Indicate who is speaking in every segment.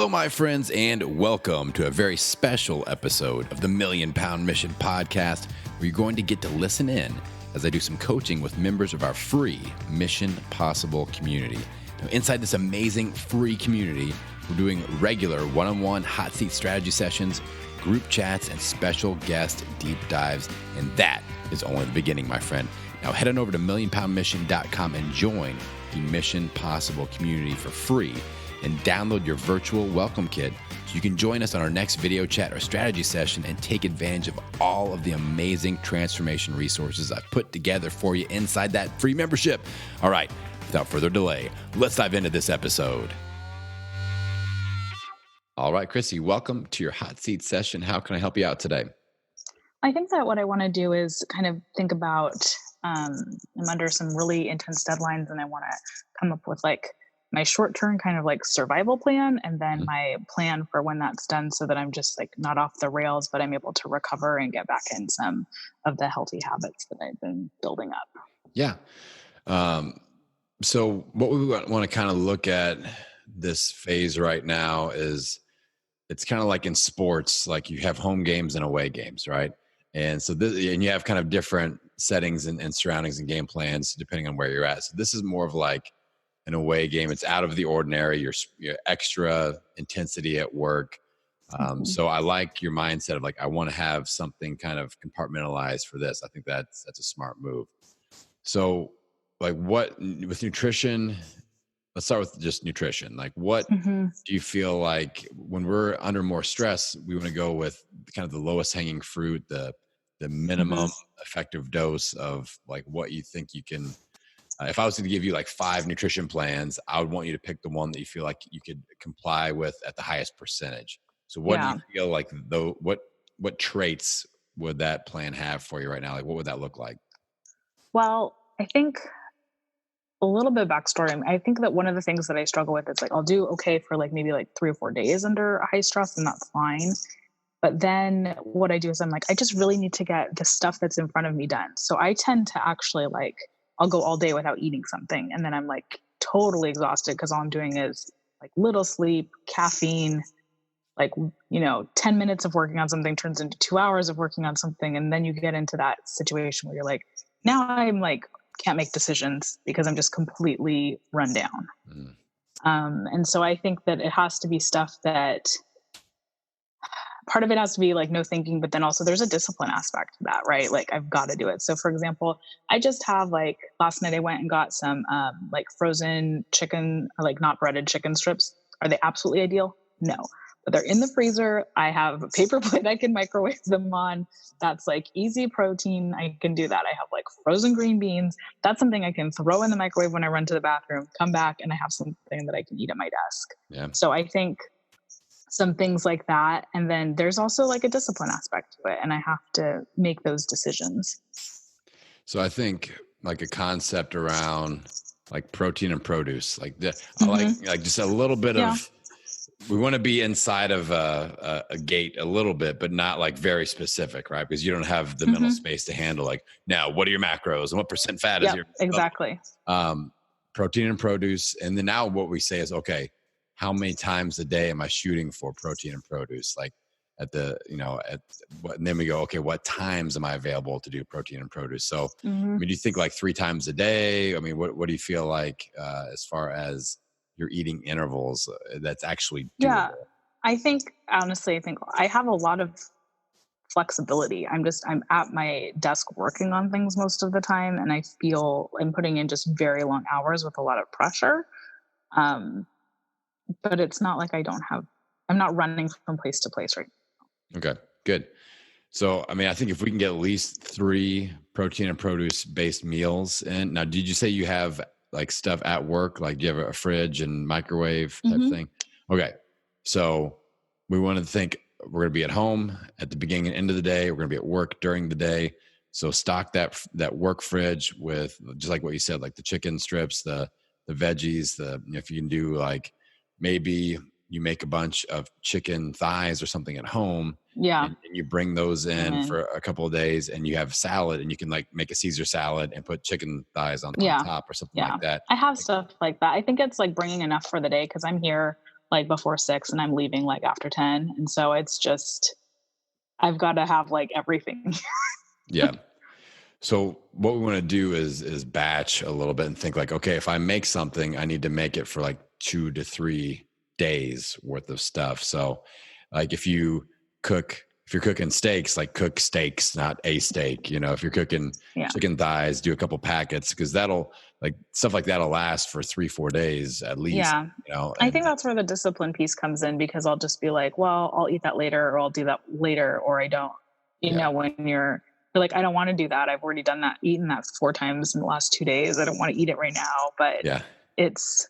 Speaker 1: Hello, my friends, and welcome to a very special episode of the Million Pound Mission podcast, where you're going to get to listen in as I do some coaching with members of our free Mission Possible community. Now, inside this amazing free community, we're doing regular one-on-one hot seat strategy sessions, group chats, and special guest deep dives, and that is only the beginning, my friend. Now, head on over to millionpoundmission.com and join the Mission Possible community for free, and download your virtual welcome kit so you can join us on our next video chat or strategy session and take advantage of all of the amazing transformation resources I've put together for you inside that free membership. All right, without further delay, let's dive into this episode. All right, Chrissy, welcome to your hot seat session. How can I help you out today?
Speaker 2: I think that what I want to do is kind of think about, I'm under some really intense deadlines, and I want to come up with like my short-term kind of like survival plan, and then my plan for when that's done, so that I'm just like not off the rails, but I'm able to recover and get back in some of the healthy habits that I've been building up.
Speaker 1: Yeah. So what we want to kind of look at this phase right now is it's kind of like in sports, like you have home games and away games, right? And so and you have kind of different settings and surroundings and game plans depending on where you're at. So this is more of like an away game. It's out of the ordinary. Your extra intensity at work. So I like your mindset of like, I want to have something kind of compartmentalized for this. I think that's a smart move. So like what with nutrition, let's start with just nutrition. Like what do you feel like when we're under more stress, we want to go with kind of the lowest hanging fruit, the minimum effective dose of like what you think you can. If I was going to give you like 5 nutrition plans, I would want you to pick the one that you feel like you could comply with at the highest percentage. So what do you feel like though? What traits would that plan have for you right now? Like what would that look like?
Speaker 2: Well, I think a little bit of backstory. I think that one of the things that I struggle with is like, I'll do okay for like maybe like 3 or 4 days under high stress, and that's fine. But then what I do is I'm like, I just really need to get the stuff that's in front of me done. So I tend to actually like, I'll go all day without eating something. And then I'm like totally exhausted because all I'm doing is like little sleep, caffeine, like, 10 minutes of working on something turns into 2 hours of working on something. And then you get into that situation where you're like, now I'm like, can't make decisions because I'm just completely run down. And so I think that it has to be stuff that part of it has to be like no thinking, but then also there's a discipline aspect to that, right? Like I've got to do it. So for example, I just have like last night I went and got some like frozen chicken, or like not breaded chicken strips. Are they absolutely ideal? No, but they're in the freezer. I have a paper plate I can microwave them on. That's like easy protein. I can do that. I have like frozen green beans. That's something I can throw in the microwave when I run to the bathroom, come back, and I have something that I can eat at my desk.
Speaker 1: Yeah.
Speaker 2: So I think some things like that. And then there's also like a discipline aspect to it, and I have to make those decisions. So
Speaker 1: I think like a concept around like protein and produce, like I like just a little bit of, we want to be inside of a gate a little bit, but not like very specific, right? Because you don't have the mental space to handle like, now what are your macros and what % fat is your
Speaker 2: exactly.
Speaker 1: Protein and produce. And then now what we say is, okay, how many times a day am I shooting for protein and produce? Like and then we go, okay, what times am I available to do protein and produce? So, I mean, do you think like 3 times a day? I mean, what do you feel like as far as your eating intervals that's actually doable?
Speaker 2: Yeah, I think, honestly, I have a lot of flexibility. I'm at my desk working on things most of the time, and I feel I'm putting in just very long hours with a lot of pressure. But it's not like I'm not running from place to place right now.
Speaker 1: Okay, good. So, I mean, I think if we can get at least 3 protein and produce based meals in. Now, did you say you have like stuff at work? Like do you have a fridge and microwave type thing? Okay. So we want to think we're going to be at home at the beginning and end of the day. We're going to be at work during the day. So stock that work fridge with just like what you said, like the chicken strips, the veggies, if you can do like, maybe you make a bunch of chicken thighs or something at home.
Speaker 2: Yeah.
Speaker 1: And you bring those in for a couple of days, and you have salad, and you can like make a Caesar salad and put chicken thighs on top or something like that.
Speaker 2: I have stuff like that. I think it's like bringing enough for the day, because I'm here like before 6 and I'm leaving like after 10. And so it's just I've got to have like everything.
Speaker 1: Yeah. So what we want to do is batch a little bit and think like, okay, if I make something, I need to make it for like 2 to 3 days worth of stuff. So like if you're cooking steaks, like cook steaks, not a steak. If you're cooking
Speaker 2: Yeah.
Speaker 1: chicken thighs, do a couple packets, because that'll like stuff like that'll last for 3-4 days at least.
Speaker 2: Yeah. I think
Speaker 1: And
Speaker 2: that's where the discipline piece comes in because I'll just be like, well, I'll eat that later or I'll do that later or I don't.
Speaker 1: yeah,
Speaker 2: When you're like, I don't want to do that. I've already done that, eaten that 4 times in the last 2 days. I don't want to eat it right now. But
Speaker 1: yeah,
Speaker 2: it's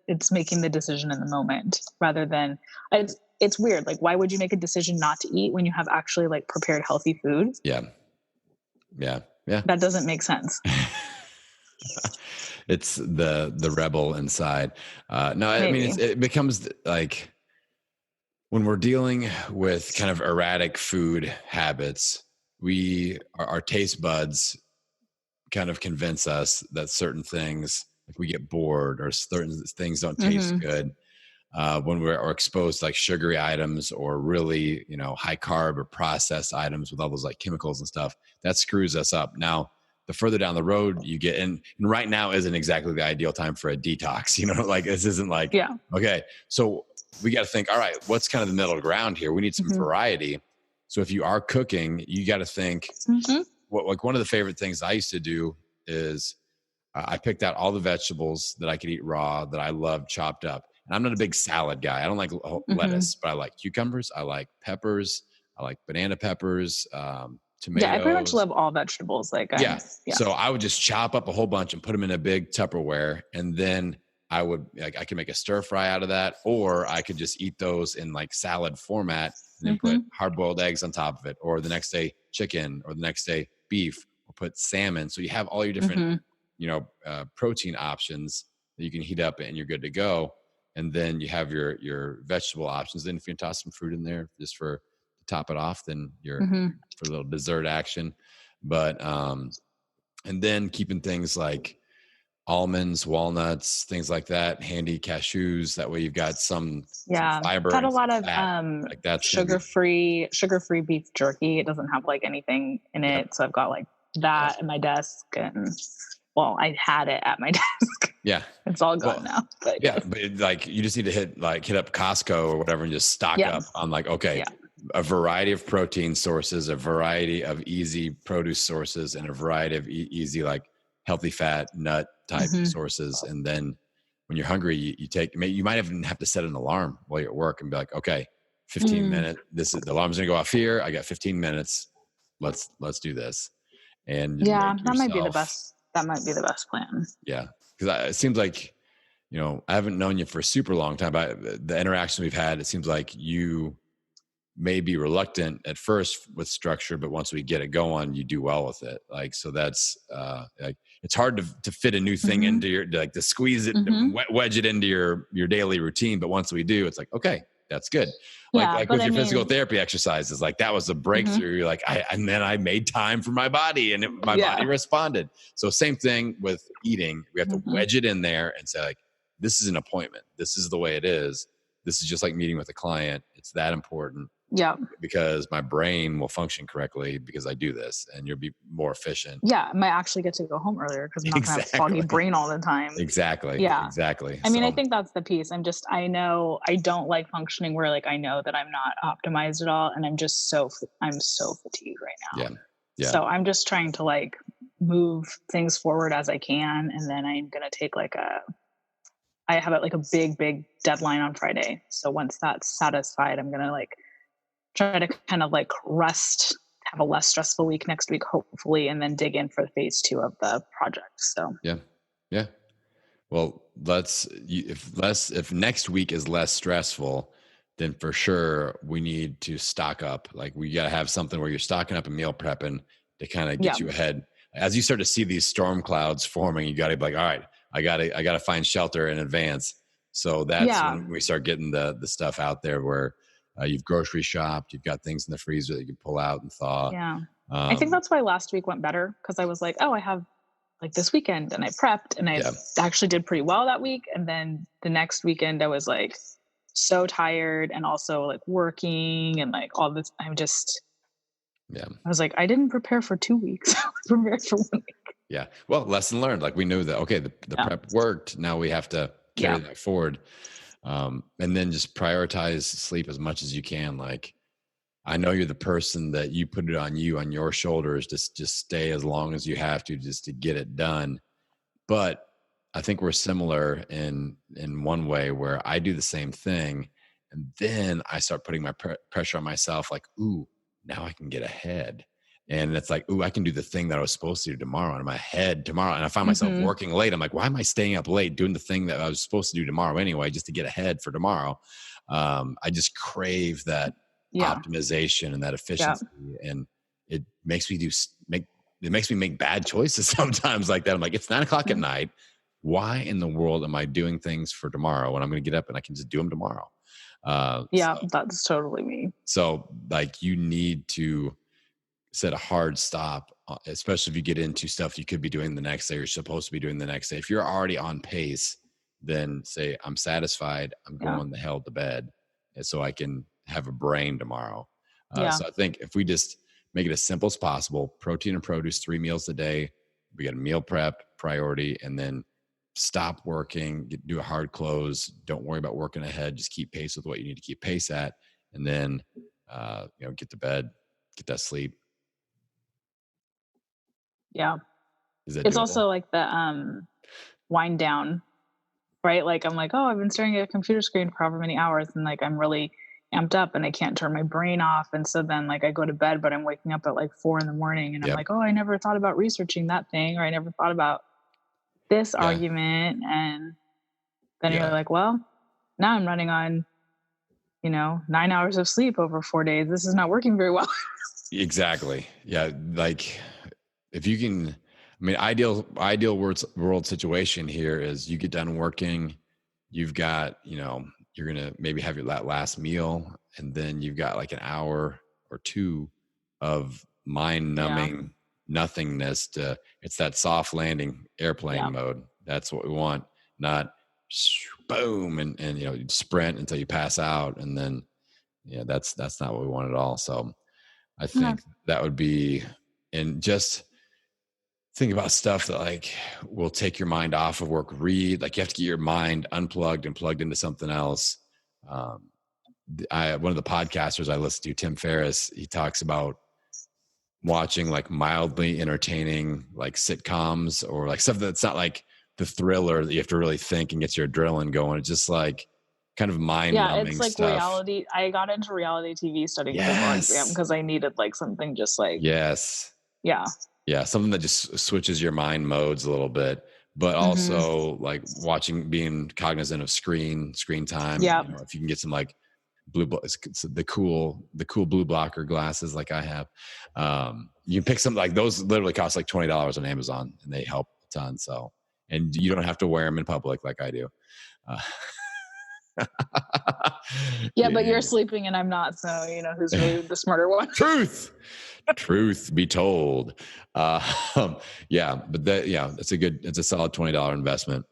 Speaker 2: it's making the decision in the moment rather than it's weird. Like, why would you make a decision not to eat when you have actually like prepared healthy food?
Speaker 1: yeah, yeah, yeah.
Speaker 2: That doesn't make sense.
Speaker 1: It's the rebel inside. No, I mean
Speaker 2: Maybe.
Speaker 1: it becomes like when we're dealing with kind of erratic food habits, our taste buds kind of convince us that certain things, if we get bored or certain things don't taste
Speaker 2: Hmm.
Speaker 1: good, when we're exposed to like sugary items or really, high carb or processed items with all those like chemicals and stuff, that screws us up. Now, the further down the road you get, and right now isn't exactly the ideal time for a detox, like this isn't like,
Speaker 2: Yeah.
Speaker 1: okay, so we got to think, all right, what's kind of the middle ground here? We need some
Speaker 2: Hmm.
Speaker 1: variety. So if you are cooking, you got to think,
Speaker 2: Hmm.
Speaker 1: like one of the favorite things I used to do is I picked out all the vegetables that I could eat raw that I love chopped up. And I'm not a big salad guy. I don't like
Speaker 2: Hmm.
Speaker 1: lettuce, but I like cucumbers. I like peppers. I like banana peppers,
Speaker 2: Yeah, I pretty much
Speaker 1: tomatoes.
Speaker 2: love all vegetables.
Speaker 1: Yeah.
Speaker 2: Yeah.
Speaker 1: So I would just chop up a whole bunch and put them in a big Tupperware. And then I could make a stir fry out of that, or I could just eat those in like salad format and then put
Speaker 2: Hmm.
Speaker 1: hard boiled eggs on top of it, or the next day chicken, or the next day beef, or put salmon. So you have all your different,
Speaker 2: Hmm.
Speaker 1: protein options that you can heat up and you're good to go. And then you have your vegetable options. Then if you can toss some fruit in there just to top it off, then you're
Speaker 2: Hmm.
Speaker 1: for a little dessert action. But and then keeping things like almonds, walnuts, things like that, handy, cashews. That way you've got some
Speaker 2: Yeah.
Speaker 1: fiber
Speaker 2: Got a
Speaker 1: and some
Speaker 2: lot of
Speaker 1: fat. Like that's gonna be
Speaker 2: sugar-free beef jerky. It doesn't have like anything in
Speaker 1: yep,
Speaker 2: it. So I've got like
Speaker 1: yeah,
Speaker 2: that at my desk and well, I had it at my desk.
Speaker 1: yeah.
Speaker 2: It's all gone
Speaker 1: Well,
Speaker 2: now. But
Speaker 1: yeah,
Speaker 2: yes.
Speaker 1: but like you just need to hit up Costco or whatever and just stock
Speaker 2: Yeah.
Speaker 1: up on like, okay,
Speaker 2: Yeah.
Speaker 1: a variety of protein sources, a variety of easy produce sources, and a variety of easy like healthy fat nut type
Speaker 2: Hmm.
Speaker 1: sources. And then when you're hungry, you might even have to set an alarm while you're at work and be like, okay, 15
Speaker 2: Mm.
Speaker 1: minutes. This is the alarm's gonna go off here. I got 15 minutes. Let's do this. And you
Speaker 2: Yeah,
Speaker 1: make
Speaker 2: that might be the
Speaker 1: yourself,
Speaker 2: best. That might be the best plan.
Speaker 1: yeah. Because it seems like, I haven't known you for a super long time, but the interaction we've had, it seems like you may be reluctant at first with structure, but once we get it going, you do well with it. Like, so that's like, it's hard to fit a new thing
Speaker 2: Hmm.
Speaker 1: into to squeeze it,
Speaker 2: Hmm.
Speaker 1: wedge it into your daily routine. But once we do, it's like, okay, that's good.
Speaker 2: Yeah,
Speaker 1: Like
Speaker 2: but
Speaker 1: with
Speaker 2: I
Speaker 1: your physical
Speaker 2: mean,
Speaker 1: therapy exercises, like that was a
Speaker 2: mhm.
Speaker 1: breakthrough. You're like, and then I made time for my body and my body
Speaker 2: Yeah.
Speaker 1: responded. So same thing with eating. We have to
Speaker 2: Hmm.
Speaker 1: wedge it in there and say like, this is an appointment. This is the way it is. This is just like meeting with a client. It's that important
Speaker 2: Yeah.
Speaker 1: because my brain will function correctly because I do this, and you'll be more efficient.
Speaker 2: Yeah. I might actually get to go home earlier because I'm not gonna have foggy
Speaker 1: Exactly.
Speaker 2: brain all the time.
Speaker 1: Exactly.
Speaker 2: Yeah.
Speaker 1: Exactly.
Speaker 2: I mean, I
Speaker 1: So
Speaker 2: think that's the piece. I know I don't like functioning where like I know that I'm not optimized at all, and I'm so fatigued right now.
Speaker 1: yeah. Yeah.
Speaker 2: So I'm just trying to like move things forward as I can, and then I'm gonna take I have like a big deadline on Friday. So once that's satisfied, I'm gonna like try to kind of like rest, have a less stressful week next week, hopefully, and then dig in for phase 2 of the project. So
Speaker 1: Yeah. Yeah. Well, if next week is less stressful, then for sure we need to stock up. Like we got to have something where you're stocking up and meal prepping to kind of
Speaker 2: yeah.
Speaker 1: get you ahead. As you start to see these storm clouds forming, you got to be like, all right, I got to find shelter in advance. So that's
Speaker 2: Yeah.
Speaker 1: when we start getting the stuff out there where you've grocery shopped, you've got things in the freezer that you can pull out and thaw.
Speaker 2: Yeah. I think
Speaker 1: Um,
Speaker 2: that's why last week went better because I was like, oh, I have like this weekend, and I prepped, and I
Speaker 1: Yeah.
Speaker 2: actually did pretty well that week. And then the next weekend I was like so tired, and also like working and like all this.
Speaker 1: Yeah.
Speaker 2: I was like, I didn't prepare for 2 weeks. I prepared for 1 week.
Speaker 1: Yeah. Well, lesson learned. Like we knew that, okay, the
Speaker 2: Yeah.
Speaker 1: prep worked. Now we have to carry
Speaker 2: Yeah.
Speaker 1: that forward. And then just prioritize sleep as much as you can. Like, I know you're the person that you put it on you, on your shoulders, just stay as long as you have to, just to get it done. But I think we're similar in one way where I do the same thing. And then I start putting my pressure on myself, like, ooh, now I can get ahead. And it's like, ooh, I can do the thing that I was supposed to do tomorrow. And in my head tomorrow, and I find myself
Speaker 2: Mhm.
Speaker 1: working late. I'm like, why am I staying up late doing the thing that I was supposed to do tomorrow anyway, just to get ahead for tomorrow? I just crave that
Speaker 2: Yeah.
Speaker 1: optimization and that
Speaker 2: Yeah.
Speaker 1: efficiency, and it makes me make bad choices sometimes like that. I'm like, it's 9 o'clock at
Speaker 2: Mhm.
Speaker 1: night. Why in the world am I doing things for tomorrow when I'm going to get up and I can just do them tomorrow? Uh,
Speaker 2: Yeah,
Speaker 1: so,
Speaker 2: that's totally me.
Speaker 1: so like you need to set a hard stop, especially if you get into stuff you could be doing the next day or you're supposed to be doing the next day. If you're already on pace, then say, I'm satisfied. I'm
Speaker 2: Yeah.
Speaker 1: going the hell to bed, and so I can have a brain tomorrow.
Speaker 2: Yeah.
Speaker 1: So I think if we just make it as simple as possible, protein and produce, 3 meals a day, we got a meal prep priority, and then stop working, do a hard close. Don't worry about working ahead. Just keep pace with what you need to keep pace at. And then, get to bed, get that sleep.
Speaker 2: Yeah.
Speaker 1: Is that
Speaker 2: It's
Speaker 1: doable?
Speaker 2: also like the wind down, right? Like I'm like, oh, I've been staring at a computer screen for however many hours, and like I'm really amped up and I can't turn my brain off. And so then like I go to bed, but I'm waking up at like 4 in the morning, and I'm
Speaker 1: Yep.
Speaker 2: like, oh, I never thought about researching that thing, or I never thought about this
Speaker 1: Yeah.
Speaker 2: argument. And then you're
Speaker 1: Yeah.
Speaker 2: like, well, now I'm running on, 9 hours of sleep over 4 days. This is not working very well.
Speaker 1: Exactly. Yeah. Like if you can, I mean, ideal world situation here is you get done working, you've got, you're going to maybe have that last meal, and then you've got like an hour or two of mind
Speaker 2: Yeah.
Speaker 1: numbing nothingness it's that soft landing airplane
Speaker 2: Yeah.
Speaker 1: mode. That's what we want, not boom and you sprint until you pass out. And then, that's not what we want at all. So I
Speaker 2: Yeah.
Speaker 1: think that would be, and just think about stuff that like will take your mind off of work. Read, like you have to get your mind unplugged and plugged into something else. Um, one of the podcasters I listen to, Tim Ferriss, he talks about watching like mildly entertaining like sitcoms or like stuff that's not like the thriller that you have to really think and gets your adrenaline going. It's just like kind of mind
Speaker 2: Yeah, it's
Speaker 1: numbing
Speaker 2: like
Speaker 1: stuff.
Speaker 2: reality. I got into reality TV studying for the bar exam
Speaker 1: Yes.
Speaker 2: because I needed like something just like,
Speaker 1: Yes.
Speaker 2: yeah.
Speaker 1: Yeah, something that just switches your mind modes a little bit, but
Speaker 2: Hmm.
Speaker 1: also like being cognizant of screen time.
Speaker 2: Yeah.
Speaker 1: If you can get some like it's the cool blue blocker glasses like I have, you can pick something like those. Literally cost like $20 on Amazon, and they help a ton. So, and you don't have to wear them in public like I do. Uh,
Speaker 2: Yeah, but
Speaker 1: yeah.
Speaker 2: you're sleeping and I'm not. So, who's really the smarter one?
Speaker 1: Truth be told. Yeah, but it's a solid $20 investment.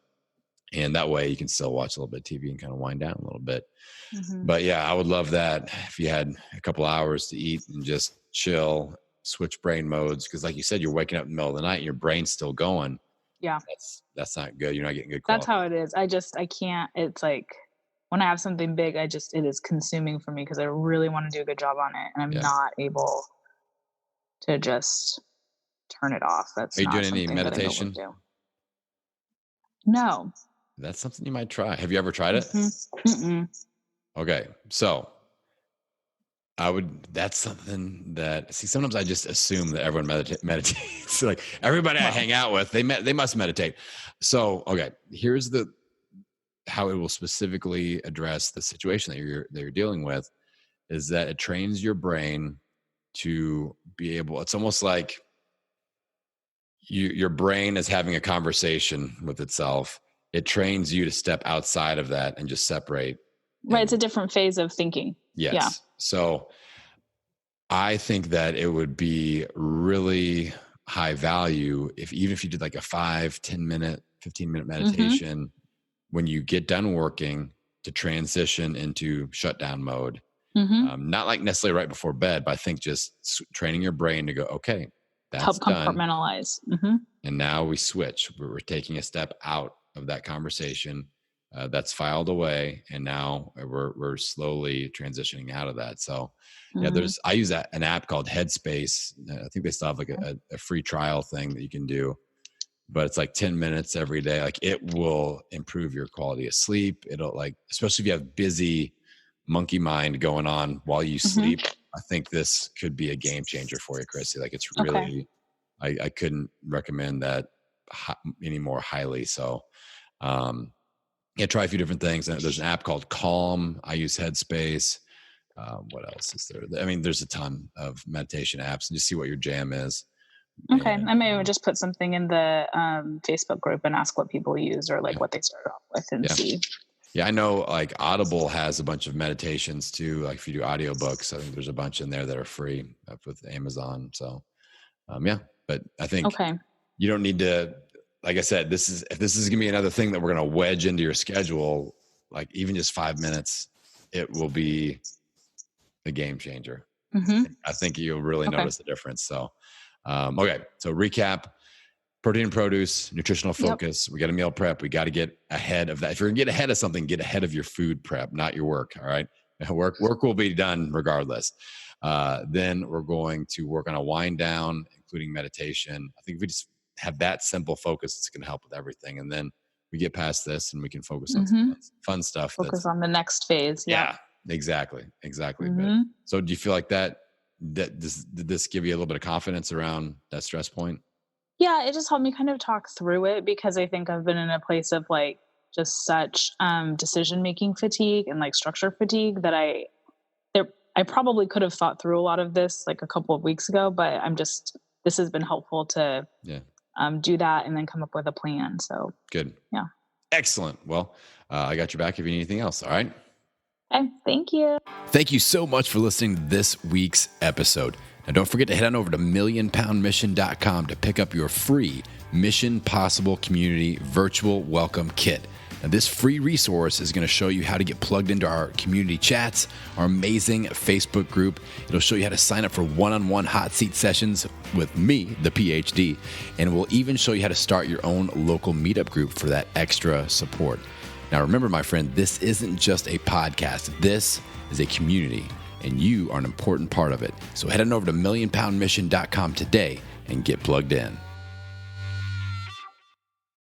Speaker 1: And that way you can still watch a little bit of TV and kind of wind down a little bit.
Speaker 2: Hmm.
Speaker 1: But yeah, I would love that if you had a couple hours to eat and just chill, switch brain modes. Cause like you said, you're waking up in the middle of the night and your brain's still going.
Speaker 2: Yeah.
Speaker 1: That's not good. You're not getting good
Speaker 2: That's
Speaker 1: quality.
Speaker 2: how it is. I can't. It's like when I have something big, it is consuming for me because I really want to do a good job on it. And I'm
Speaker 1: Yeah.
Speaker 2: not able to just turn it off. That's
Speaker 1: Are you
Speaker 2: not
Speaker 1: doing any
Speaker 2: something that I'm able to
Speaker 1: meditation?
Speaker 2: do. No.
Speaker 1: That's something you might try. Have you ever tried it?
Speaker 2: Mm-mm.
Speaker 1: Okay. So that's something that, sometimes I just assume that everyone meditates. Like everybody I hang out with, they must meditate. So, okay, here's how it will specifically address the situation that you're dealing with, is that it trains your brain to be able, it's almost like your brain is having a conversation with itself. It trains you to step outside of that and just separate.
Speaker 2: Right. It's a different phase of thinking.
Speaker 1: Yes.
Speaker 2: Yeah.
Speaker 1: So I think that it would be really high value, even if you did like a 5, 10 minute, 15-minute meditation, when you get done working, to transition into shutdown mode. Not like necessarily right before bed, but I think just training your brain to go, okay, that's
Speaker 2: help
Speaker 1: done.
Speaker 2: Compartmentalize.
Speaker 1: And now we switch. We're taking a step out of that conversation that's filed away, and now we're slowly transitioning out of that. So yeah, I use an app called Headspace. I think they still have like a free trial thing that you can do, but it's like 10 minutes every day. Like it will improve your quality of sleep. It'll like, especially if you have busy monkey mind going on while you sleep, I think this could be a game changer for you, Chrissy. Like it's really, I couldn't recommend that any more highly. So, yeah, try a few different things. There's an app called Calm. I use Headspace. What else is there? I mean, there's a ton of meditation apps, and just see what your jam is.
Speaker 2: Okay. I may just put something in the Facebook group and ask what people use or like what they start off with and see.
Speaker 1: Yeah, I know like Audible has a bunch of meditations too. Like if you do audiobooks, I think there's a bunch in there that are free with Amazon. So yeah, but I think you don't need to, like I said, if this is gonna be another thing that we're gonna wedge into your schedule, like even just 5 minutes, it will be a game changer. I think you'll really notice the difference. So okay, so recap: protein and produce, nutritional focus. We got to meal prep. We got to get ahead of that. If you're gonna get ahead of something, get ahead of your food prep, not your work. All right, work will be done regardless. Then we're going to work on a wind down, including meditation. I think if we just have that simple focus, it's going to help with everything. And then we get past this and we can focus on some fun stuff.
Speaker 2: Focus on the next phase.
Speaker 1: Yeah, exactly. So do you feel like did this give you a little bit of confidence around that stress point?
Speaker 2: Yeah, it just helped me kind of talk through it, because I think I've been in a place of like just such decision-making fatigue and like structure fatigue that I probably could have thought through a lot of this like a couple of weeks ago, but this has been helpful to do that and then come up with a plan. So
Speaker 1: good.
Speaker 2: Yeah.
Speaker 1: Excellent. Well, I got your back if you need anything else. All right.
Speaker 2: Okay. Thank you.
Speaker 1: Thank you so much for listening to this week's episode. Now, don't forget to head on over to millionpoundmission.com to pick up your free Mission Possible Community Virtual Welcome Kit. Now, this free resource is going to show you how to get plugged into our community chats, our amazing Facebook group. It'll show you how to sign up for one-on-one hot seat sessions with me, the PhD, and we'll even show you how to start your own local meetup group for that extra support. Now, remember, my friend, this isn't just a podcast. This is a community, and you are an important part of it. So head on over to millionpoundmission.com today and get plugged in.